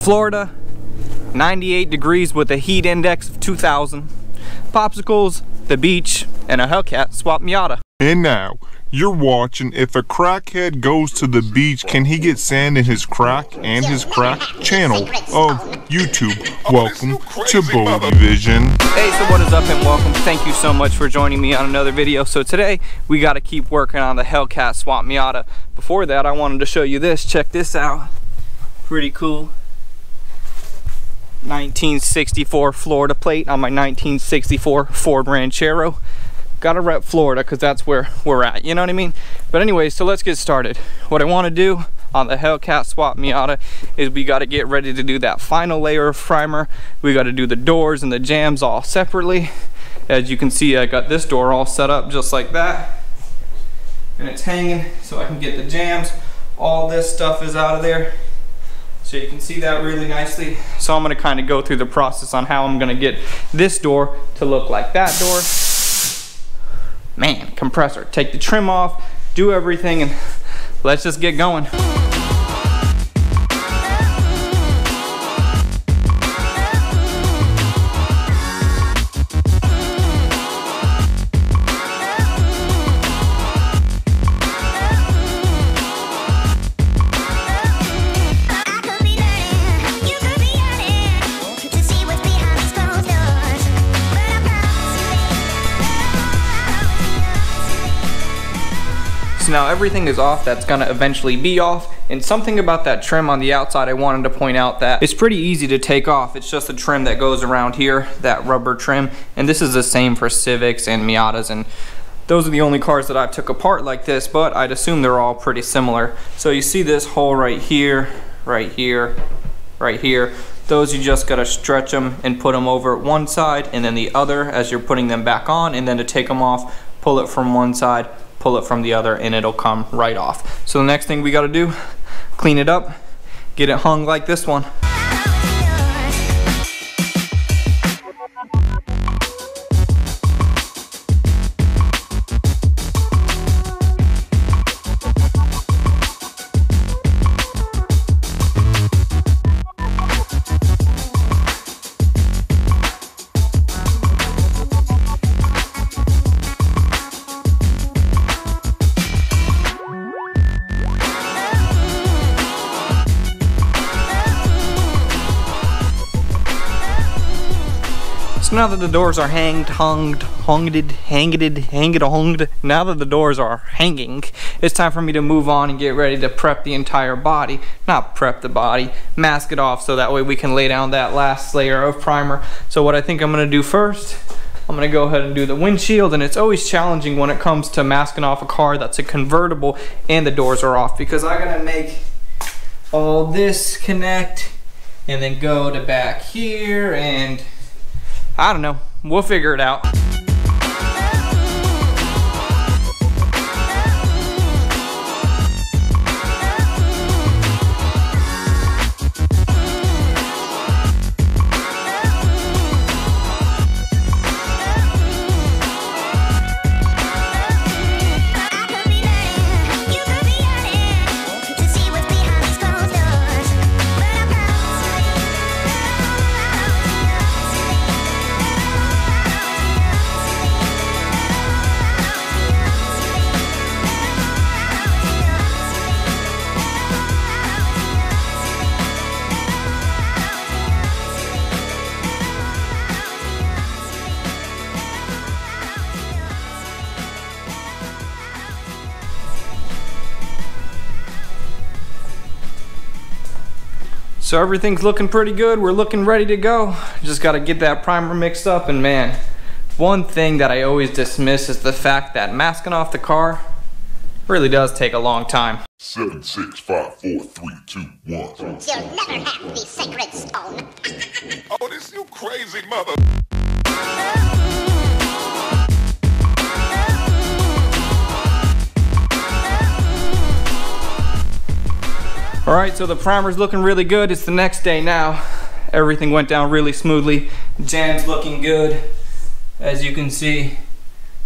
Florida, 98 degrees with a heat index of 2,000. Popsicles, the beach, and a Hellcat swap Miata. And now, you're watching If a Crackhead Goes to the Beach, Can He Get Sand in His Crack and His Crack channel of YouTube. Welcome to BodeVision. Hey, so what is up and welcome. Thank you so much for joining me on another video. So today, we got to keep working on the Hellcat swap Miata. Before that, I wanted to show you this. Check this out. Pretty cool. 1964 Florida plate on my 1964 Ford Ranchero. Gotta rep Florida because that's where we're at, you know what I mean? But anyway, so let's get started. What I want to do on the Hellcat swap Miata is we got to get ready to do that final layer of primer. We got to do the doors and the jambs all separately. As you can see, I got this door all set up just like that, and it's hanging so I can get the jambs. All this stuff is out of there, so you can see that really nicely. So I'm going to kind of go through the process on how I'm going to get this door to look like that door. Man, compressor, take the trim off, do everything, and let's just get going. So now everything is off that's gonna eventually be off, and something about that trim on the outside I wanted to point out that it's pretty easy to take off. It's just a trim that goes around here, that rubber trim, and this is the same for Civics and Miatas, and those are the only cars that I took apart like this, but I'd assume they're all pretty similar. So you see this hole right here, right here, right here. Those you just gotta stretch them and put them over one side and then the other as you're putting them back on, and then to take them off, pull it from one side, pull it from the other, and it'll come right off. So the next thing we got to do, clean it up, get it hung like this one. So now that the doors are hanged, now that the doors are hanging, it's time for me to move on and get ready to prep the entire body. Not prep the body, mask it off so that way we can lay down that last layer of primer. So what I think I'm gonna do first, I'm gonna go ahead and do the windshield, and it's always challenging when it comes to masking off a car that's a convertible and the doors are off, because I gotta make all this connect and then go to back here, and I don't know, we'll figure it out. So everything's looking pretty good. We're looking ready to go. Just gotta get that primer mixed up, and man, one thing that I always dismiss is the fact that masking off the car really does take a long time. 7, 6, 5, 4, 3, 2, 1. You'll never have the sacred stone. Oh, this you crazy mother. Alright, so the primer's looking really good. It's the next day now. Everything went down really smoothly. Jam's looking good. As you can see,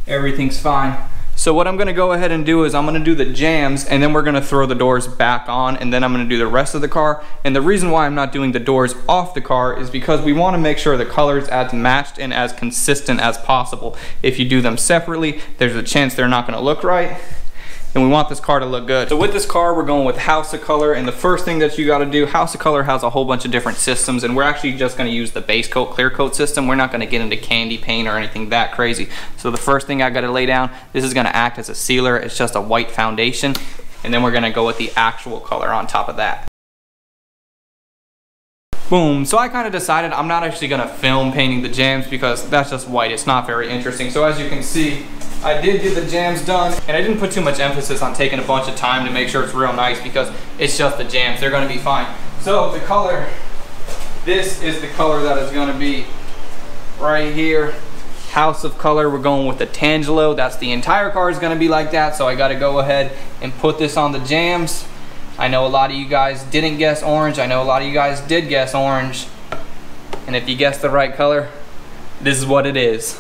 everything's fine. So what I'm gonna go ahead and do is I'm gonna do the jams, and then we're gonna throw the doors back on, and then I'm gonna do the rest of the car. And the reason why I'm not doing the doors off the car is because we wanna make sure the color's as matched and as consistent as possible. If you do them separately, there's a chance they're not gonna look right. And we want this car to look good. So with this car, we're going with House of Color, and the first thing that you gotta do, House of Color has a whole bunch of different systems, and we're actually just gonna use the base coat, clear coat system. We're not gonna get into candy paint or anything that crazy. So the first thing I gotta lay down, this is gonna act as a sealer. It's just a white foundation, and then we're gonna go with the actual color on top of that. Boom. So I kind of decided I'm not actually gonna film painting the jams because that's just white. It's not very interesting. So as you can see, I did get the jams done, and I didn't put too much emphasis on taking a bunch of time to make sure it's real nice because it's just the jams. They're gonna be fine. So the color, this is the color that is gonna be right here. House of Color, we're going with the Tangelo. That's the entire car is gonna be like that. So I gotta go ahead and put this on the jams. I know a lot of you guys didn't guess orange. I know a lot of you guys did guess orange. And if you guessed the right color, this is what it is.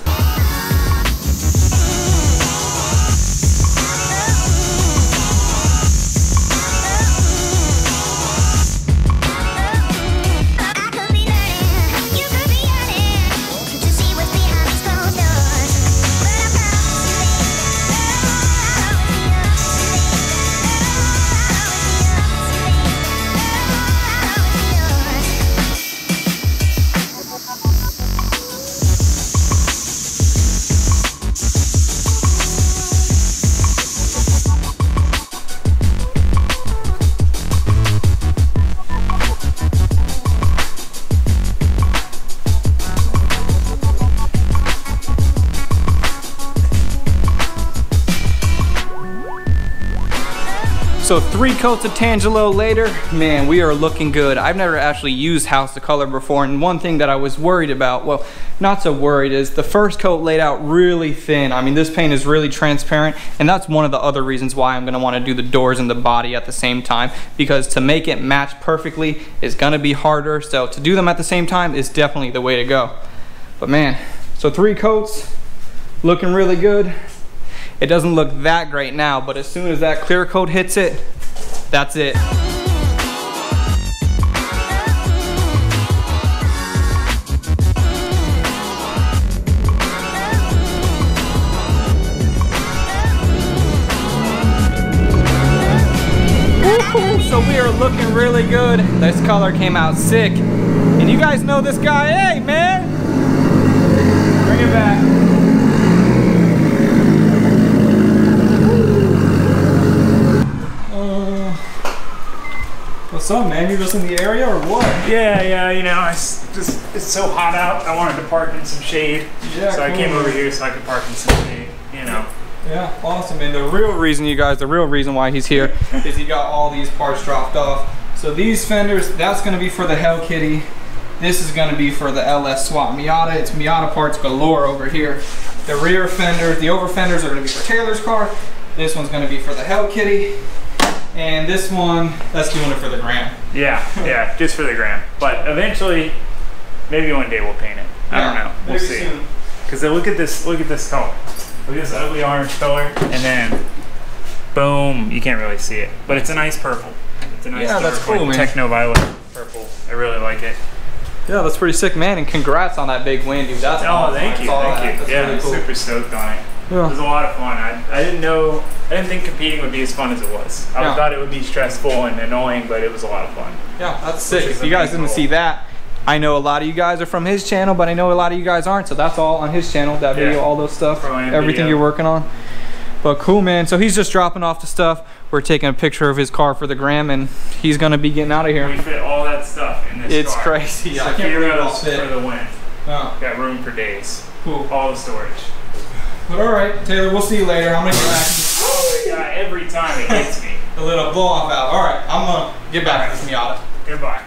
So 3 coats of Tangelo later, man, we are looking good. I've never actually used House of Color before, and one thing that I was worried about, well, not so worried, is the first coat laid out really thin. I mean, this paint is really transparent, and that's one of the other reasons why I'm gonna wanna do the doors and the body at the same time, because to make it match perfectly is gonna be harder, so to do them at the same time is definitely the way to go. But man, so 3 coats, looking really good. It doesn't look that great now, but as soon as that clear coat hits it, that's it. So we are looking really good. This color came out sick. And you guys know this guy, hey man, bring it back. What's up, man? You just in the area or what? Yeah, you know, it's so hot out. I wanted to park in some shade. Yeah, so cool. I came over here so I could park in some shade, you know. Yeah, awesome. And the real reason, you guys, the real reason why he's here is he got all these parts dropped off. So these fenders, that's gonna be for the Hellcat. This is gonna be for the LS Swap Miata. It's Miata parts galore over here. The rear fenders, the over fenders are gonna be for Taylor's car. This one's gonna be for the Hellcat. And this one, that's doing it for the gram. Yeah, just for the gram. But eventually, maybe one day we'll paint it. I don't know. We'll see. Because look at this color. Look at this ugly orange color, and then boom, you can't really see it. But it's a nice purple. It's a nice that's cool, man. Techno violet purple. I really like it. Yeah, that's pretty sick, man. And congrats on that big win, dude. That's awesome. Thank you. Yeah, really cool. I'm super stoked on it. Yeah. It was a lot of fun. I didn't think competing would be as fun as it was. I thought it would be stressful and annoying, but it was a lot of fun. Yeah, that's sick. If you guys didn't see that, I know a lot of you guys are from his channel, but I know a lot of you guys aren't, so that's all on his channel, that video, all those stuff, everything you're working on. But cool, man. So he's just dropping off the stuff. We're taking a picture of his car for the gram, and he's gonna be getting out of here. We fit all that stuff in this car. It's crazy. So I can't believe it all fit. For the win. Oh. Got room for days. Cool. All the storage. But all right, Taylor, we'll see you later. I'm gonna get back. Oh my God, every time it hits me. A little blow off out. All right, I'm gonna get back to this Miata. Goodbye.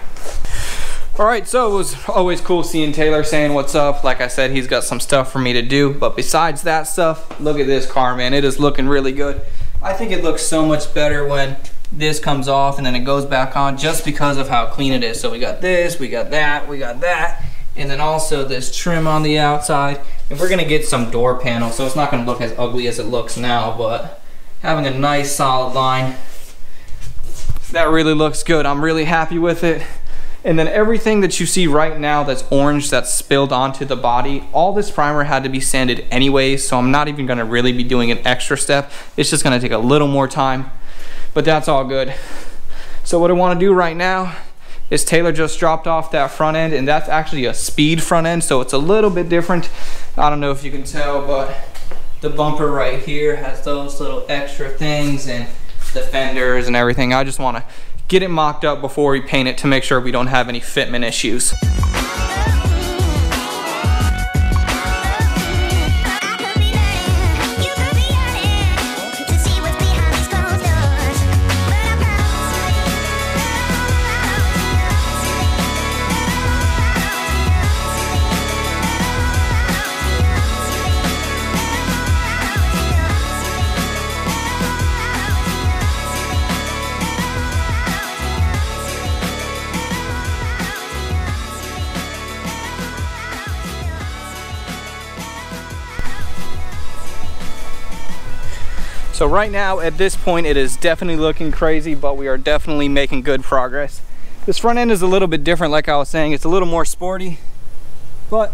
All right, so it was always cool seeing Taylor, saying what's up. Like I said, he's got some stuff for me to do. But besides that stuff, look at this car, man. It is looking really good. I think it looks so much better when this comes off and then it goes back on, just because of how clean it is. So we got this, we got that, we got that. And then also this trim on the outside. And we're gonna get some door panels, so it's not gonna look as ugly as it looks now, but having a nice solid line, that really looks good. I'm really happy with it. And then everything that you see right now that's orange that's spilled onto the body, all this primer had to be sanded anyways, so I'm not even gonna really be doing an extra step. It's just gonna take a little more time, but that's all good. So what I wanna do right now is Taylor just dropped off that front end, and that's actually a speed front end, so it's a little bit different. I don't know if you can tell, but the bumper right here has those little extra things and the fenders and everything. I just wanna get it mocked up before we paint it to make sure we don't have any fitment issues. So right now at this point it is definitely looking crazy, but we are definitely making good progress. This front end is a little bit different, like I was saying. It's a little more sporty, but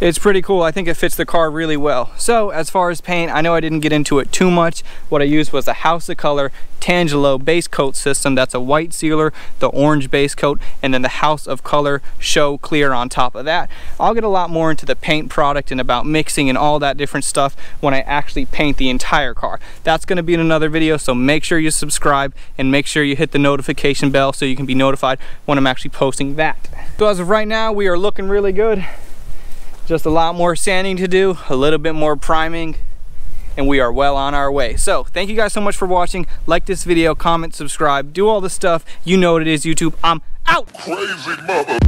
it's pretty cool. I think it fits the car really well. So as far as paint, I know I didn't get into it too much. What I used was the House of Color Tangelo base coat system. That's a white sealer, the orange base coat, and then the House of Color Show Clear on top of that. I'll get a lot more into the paint product and about mixing and all that different stuff when I actually paint the entire car. That's going to be in another video, so make sure you subscribe and make sure you hit the notification bell so you can be notified when I'm actually posting that. So as of right now, we are looking really good. Just a lot more sanding to do, a little bit more priming, and we are well on our way. So thank you guys so much for watching. Like this video, comment, subscribe, do all the stuff. You know what it is, YouTube. I'm out. Crazy mother.